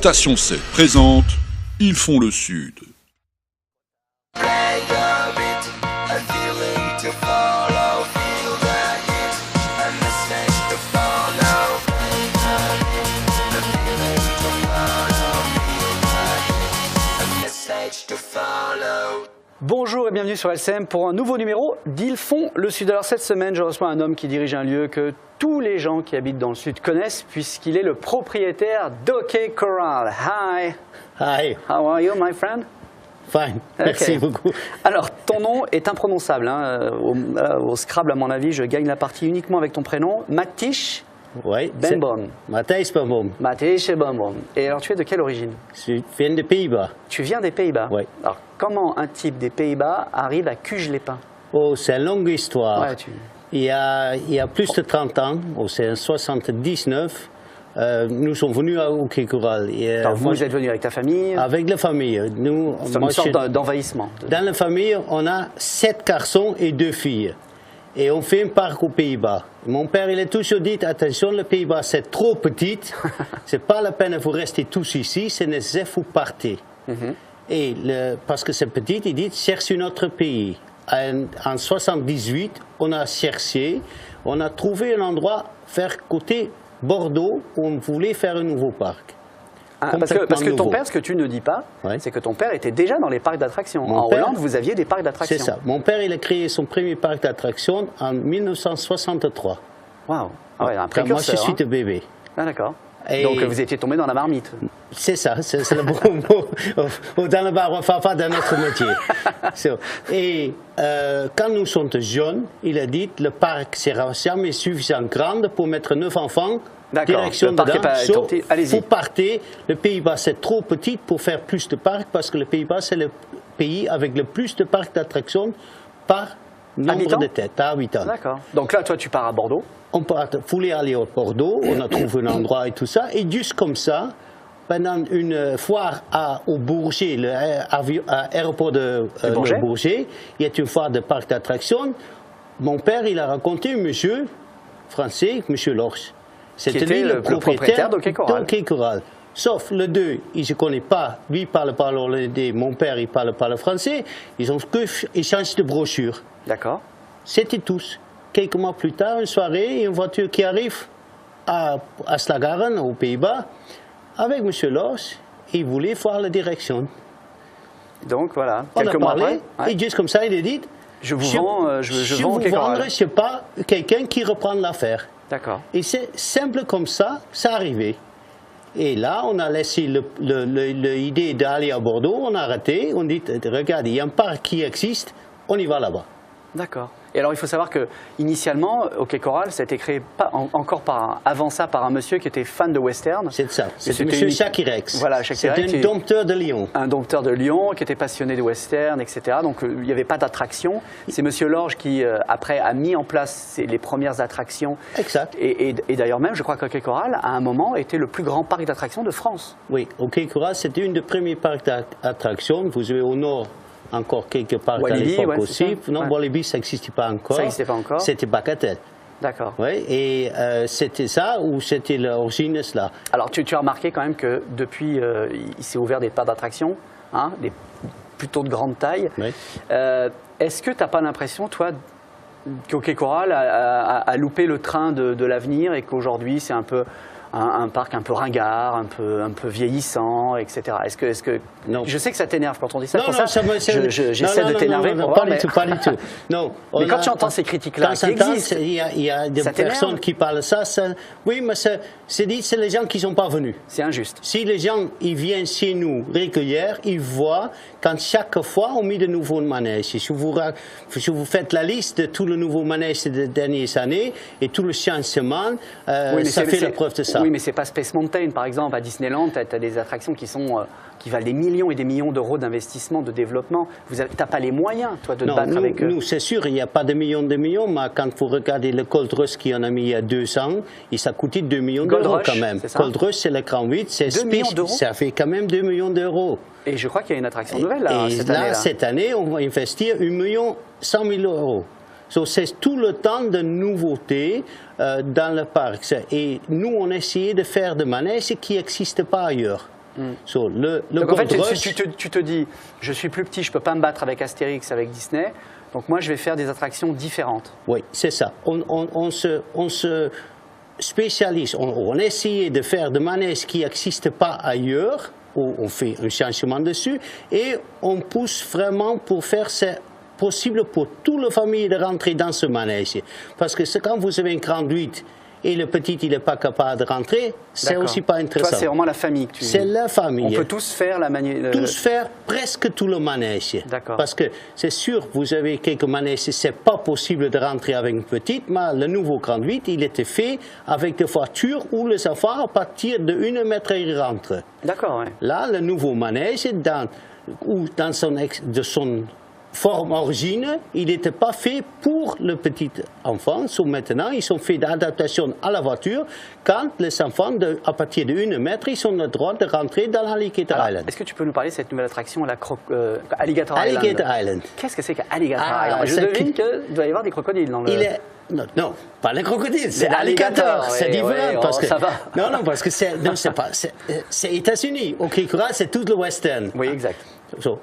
Station 7 présente Ils font le Sud. Bonjour et bienvenue sur LCM pour un nouveau numéro d'Ils font le Sud. Alors cette semaine, je reçois un homme qui dirige un lieu que tous les gens qui habitent dans le Sud connaissent puisqu'il est le propriétaire d'OK Corral. Hi. Hi. How are you, my friend? Fine. Merci beaucoup. Alors, ton nom est imprononçable. Hein. Au Scrabble, à mon avis, je gagne la partie uniquement avec ton prénom. Matthijs Oui. Benboom. Matthijs Benboom. Matthijs Benboom. Et alors, tu es de quelle origine? Je viens des Pays-Bas. Tu viens des Pays-Bas? Oui. Alors, comment un type des Pays-Bas arrive à Cuges-les-Pins? Oh, c'est une longue histoire. Ouais, il y a plus de 30 ans, c'est en 79, nous sommes venus à OK Corral. Vous êtes venu avec ta famille? Avec la famille. C'est une sorte d'envahissement. Dans la famille, on a 7 garçons et 2 filles. Et on fait un parc aux Pays-Bas. Mon père, il a toujours dit, attention, les Pays-Bas, c'est trop petit. C'est pas la peine de vous rester tous ici, c'est nécessaire, vous partez. Et parce que c'est petit, il dit, cherche un autre pays. En 78, on a cherché, on a trouvé un endroit vers côté Bordeaux où on voulait faire un nouveau parc. Parce que ton père, ce que tu ne dis pas, c'est que ton père était déjà dans les parcs d'attractions. En Hollande, vous aviez des parcs d'attractions. C'est ça. Mon père, il a créé son premier parc d'attractions en 1963. Waouh. Ah ouais, un précurseur. Moi, je suis de bébé. Ah d'accord. Donc vous étiez tombé dans la marmite. C'est ça, c'est le bon mot. Dans le bar, enfin, pas dans notre métier. Et quand nous sommes jeunes, il a dit le parc sera jamais suffisamment grand pour mettre 9 enfants. Direction dedans, vous partez, le Pays-Bas c'est trop petit pour faire plus de parcs parce que le Pays-Bas c'est le pays avec le plus de parcs d'attractions par nombre de têtes, par habitant. D'accord. Donc là, toi, tu pars à Bordeaux. On voulait aller à Bordeaux, on a trouvé un endroit et tout ça, et juste comme ça, pendant une foire au Bourget, l'aéroport de Bourget, il y a une foire de parc d'attractions. Mon père, il a raconté un monsieur français, monsieur Lorch. C'était lui le propriétaire d'OK Corral. Sauf les deux, ils ne se connaissent pas. Lui parle pas l'hollandais, mon père il parle pas le français. Ils ont que échange de brochures. D'accord. C'était tous. Quelques mois plus tard, une soirée, une voiture qui arrive à Slagaren, aux Pays-Bas, avec M. Lors. Il voulait voir la direction. Donc voilà, quelques mois après. Et juste comme ça, il a dit je vous vendrai, je ne sais pas, quelqu'un qui reprend l'affaire. D'accord. Et c'est simple comme ça, ça arrivait. Et là, on a laissé l'idée d'aller à Bordeaux, on a arrêté, on dit, regarde, il y a un parc qui existe, on y va là-bas. D'accord. Et alors, il faut savoir que initialement, OK Corral, ça a été créé avant ça par un monsieur qui était fan de western. C'est ça. C'était monsieur Chakirex. Voilà, Chakirex. C'était un dompteur de Lyon. Un dompteur de Lyon qui était passionné de western, etc. Donc, il n'y avait pas d'attraction. C'est monsieur Lorge qui, après, a mis en place les premières attractions. Exact. Et d'ailleurs même, je crois qu'OK Corral, à un moment, était le plus grand parc d'attractions de France. Oui, OK Corral, c'était une des premiers parcs d'attractions. Vous avez au nord encore quelques parcs à l'époque aussi. Non, Walibi, ça n'existait pas encore. Ça n'existait pas encore. C'était Bacatel. D'accord. Oui, et c'était ça ou c'était l'origine cela. Alors, tu as remarqué quand même que depuis, il s'est ouvert des parcs d'attractions, hein, plutôt de grande taille. Oui. Est-ce que tu n'as pas l'impression, toi, qu'OK Corral a loupé le train de l'avenir et qu'aujourd'hui, c'est un peu un parc un peu ringard, un peu vieillissant, etc. Est-ce que non. Je sais que ça t'énerve quand on dit ça. Non, j'essaie de t'énerver. Pas du tout. Non. Mais quand tu entends ces critiques-là, qui existent, il y a des personnes qui parlent ça. Oui, mais c'est les gens qui ne sont pas venus. C'est injuste. Si les gens ils viennent chez nous régulièrement, ils voient quand chaque fois on met de nouveaux manèges. Si vous faites la liste de tous les nouveaux manèges des dernières années et tout le changement, ça fait la preuve de ça. Oui, mais c'est pas Space Mountain, par exemple. À Disneyland, tu as des attractions qui valent des millions et des millions d'euros d'investissement, de développement. Tu n'as pas les moyens, toi, de te battre avec eux. Nous, c'est sûr, il n'y a pas de millions, mais quand vous regardez le Gold Rush qui en a mis il y a 2 ans, ça coûtait 2 millions d'euros quand même. Gold Rush, c'est l'écran 8, c'est 2 millions d'euros. Ça fait quand même 2 millions d'euros. Et je crois qu'il y a une attraction nouvelle cette année, on va investir 1,1 million d'euros. C'est tout le temps de nouveautés dans le parc. Et nous, on a essayé de faire des manèges qui n'existent pas ailleurs. Donc en fait, tu te dis, je suis plus petit, je ne peux pas me battre avec Astérix, avec Disney, donc moi je vais faire des attractions différentes. Oui, c'est ça. On se spécialise, on essaie de faire des manèges qui n'existent pas ailleurs, où on fait un changement dessus, et on pousse vraiment pour faire ça possible pour toute la famille de rentrer dans ce manège. Parce que quand vous avez une conduite et le petit il n'est pas capable de rentrer, c'est aussi pas intéressant. Toi, c'est vraiment la famille que tu... C'est la famille. On peut tous faire la manège. Tous faire presque tout le manège. D'accord. Parce que c'est sûr, vous avez quelques manèges, c'est pas possible de rentrer avec une petite, mais le nouveau conduite, il était fait avec des voitures où les enfants, à partir de 1 mètre, ils rentrent. D'accord, ouais. Là, le nouveau manège, dans son forme origine, il n'était pas fait pour le petit enfant. Maintenant, ils ont fait d'adaptation à la voiture quand les enfants, à partir de 1 mètre, ils ont le droit de rentrer dans l'Alligator Island. Est-ce que tu peux nous parler de cette nouvelle attraction, Alligator Island? Alligator Island. Qu'est-ce que c'est qu'Alligator Island? Je devine qu'il doit y avoir des crocodiles dans le... Non, pas les crocodiles, c'est alligator, c'est différent. Parce que, ça va. Non, parce que c'est États-Unis. Au Cape Coral, c'est tout le western. Oui, exact.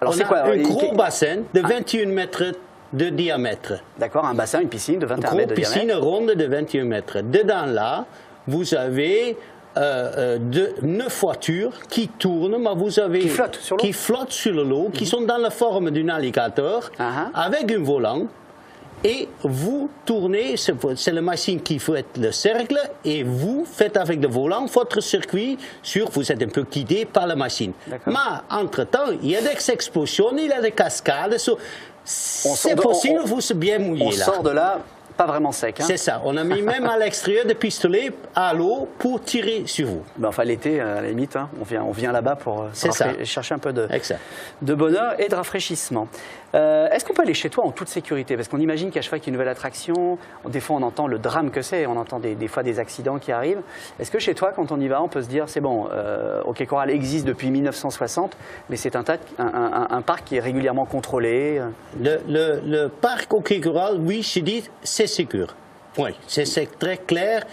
Alors, c'est quoi? Un gros bassin de 21 mètres de diamètre. D'accord, un bassin, une piscine de 21 mètres de diamètre. Une piscine ronde de 21 mètres. Dedans là, vous avez 9 voitures qui tournent, mais vous avez... Qui flottent sur l'eau, qui sont dans la forme d'un alligator, avec un volant. Et vous tournez, c'est la machine qui fait le cercle, et vous faites avec le volant votre circuit vous êtes un peu guidé par la machine. Mais entre-temps, il y a des explosions, il y a des cascades, c'est possible, vous se bien mouiller là. On sort de là pas vraiment sec. Hein. C'est ça, on a mis même à l'extérieur des pistolets à l'eau pour tirer sur vous. Ben, enfin l'été, à la limite, hein, on vient là-bas pour chercher un peu de bonheur et de rafraîchissement. Est-ce qu'on peut aller chez toi en toute sécurité? Parce qu'on imagine qu'à chaque fois qu'il y a une nouvelle attraction, des fois on entend le drame que c'est, on entend des fois des accidents qui arrivent. Est-ce que chez toi, quand on y va, on peut se dire, c'est bon, OK Coral existe depuis 1960, mais c'est un parc qui est régulièrement contrôlé? Le parc OK Coral, oui, je dis, c'est sûr. Oui, c'est très clair.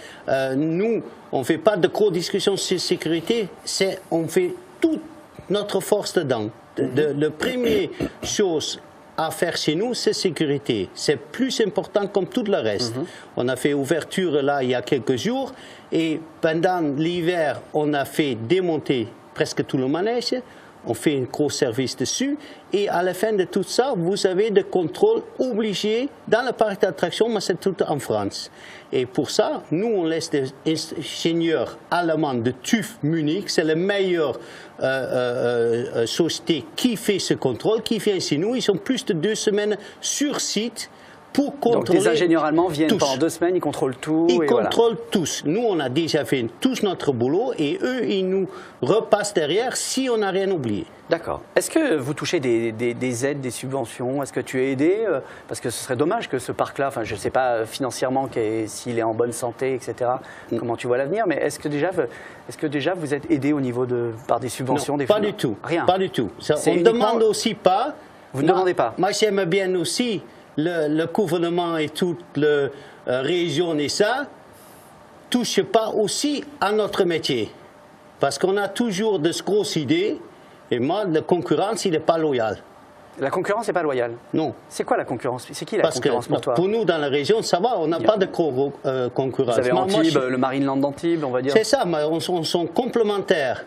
Nous, on ne fait pas de gros discussions sur sécurité, on fait toute notre force dedans. La première chose à faire chez nous, c'est sécurité. C'est plus important comme tout le reste. On a fait ouverture là il y a quelques jours et pendant l'hiver, on a fait démonter presque tout le manège. On fait un gros service dessus et à la fin de tout ça, vous avez des contrôles obligés dans le parc d'attractions, mais c'est tout en France. Et pour ça, nous, on laisse des ingénieurs allemands de TÜV Munich, c'est la meilleure société qui fait ce contrôle, qui vient chez nous. Ils sont plus de 2 semaines sur site. Pour contrôler. Donc les ingénieurs allemands viennent pendant 2 semaines, ils contrôlent tout. Ils contrôlent tous. Nous, on a déjà fait tous notre boulot et eux, ils nous repassent derrière si on n'a rien oublié. D'accord. Est-ce que vous touchez des aides, des subventions? Est-ce que tu es aidé? Parce que ce serait dommage que ce parc-là, enfin je ne sais pas financièrement s'il est en bonne santé, etc., comment tu vois l'avenir, mais est-ce que déjà vous êtes aidé au niveau par des subventions? Non, pas du tout. Rien. Pas du tout. On ne demande aussi pas. Vous ne demandez pas? Moi, j'aime bien aussi le gouvernement et toute la région et ça, touche pas aussi à notre métier. Parce qu'on a toujours de grosses idées, et moi, la concurrence, il n'est pas loyal. La concurrence n'est pas loyale? Non. C'est quoi la concurrence? C'est qui la concurrence pour toi? Pour nous, dans la région, ça va, on n'a pas de concurrence. Vous avez Antibes, le Marineland d'Antibes, on va dire? C'est ça, mais on sont complémentaires.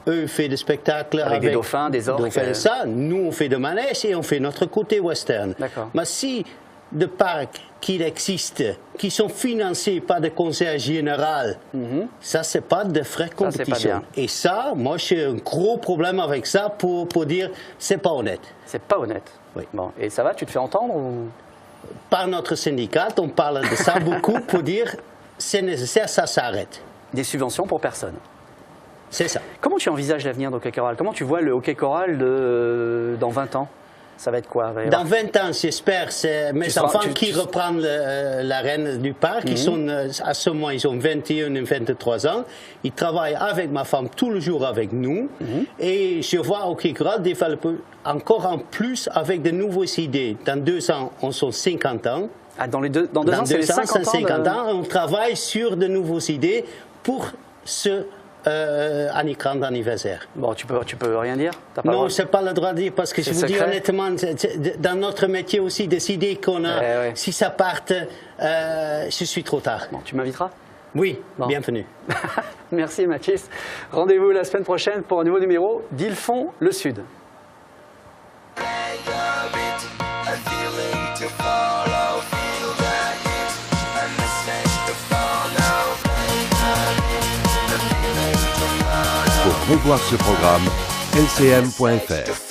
Eux font des spectacles avec des dauphins, des orques. Ça, nous, on fait de manège et on fait notre côté western. Mais si des parcs qui existent, qui sont financés par des conseils généraux, ça, c'est pas de vraie compétition. Et ça, moi, j'ai un gros problème avec ça pour dire, c'est pas honnête. C'est pas honnête. Oui. Bon. Et ça va, tu te fais entendre ou... Par notre syndicat, on parle de ça beaucoup pour dire, c'est nécessaire, ça s'arrête. Des subventions pour personne. C'est ça. Comment tu envisages l'avenir d'Hockey Coral? Comment tu vois le Hockey Coral dans 20 ans? Ça va être quoi? Dans 20 ans, j'espère, c'est mes enfants qui reprennent la reine du parc. Ils sont, à ce moment, ils ont 21 et 23 ans. Ils travaillent avec ma femme tout le jour avec nous. Et je vois Hockey Coral développer encore en plus avec de nouvelles idées. Dans 2 ans, on sont 50 ans. Ah, dans 2 ans, c'est les 50 ans On travaille sur de nouvelles idées pour se un grand anniversaire. Bon, tu peux rien dire? Non, je n'ai pas le droit de dire parce que je vous dis honnêtement, dans notre métier aussi, décider qu'on a, si ça part, je suis trop tard. Bon, tu m'inviteras? Oui, bienvenue. Merci Mathis. Rendez-vous la semaine prochaine pour un nouveau numéro d'Ils font le Sud. Pour revoir ce programme, lcm.fr.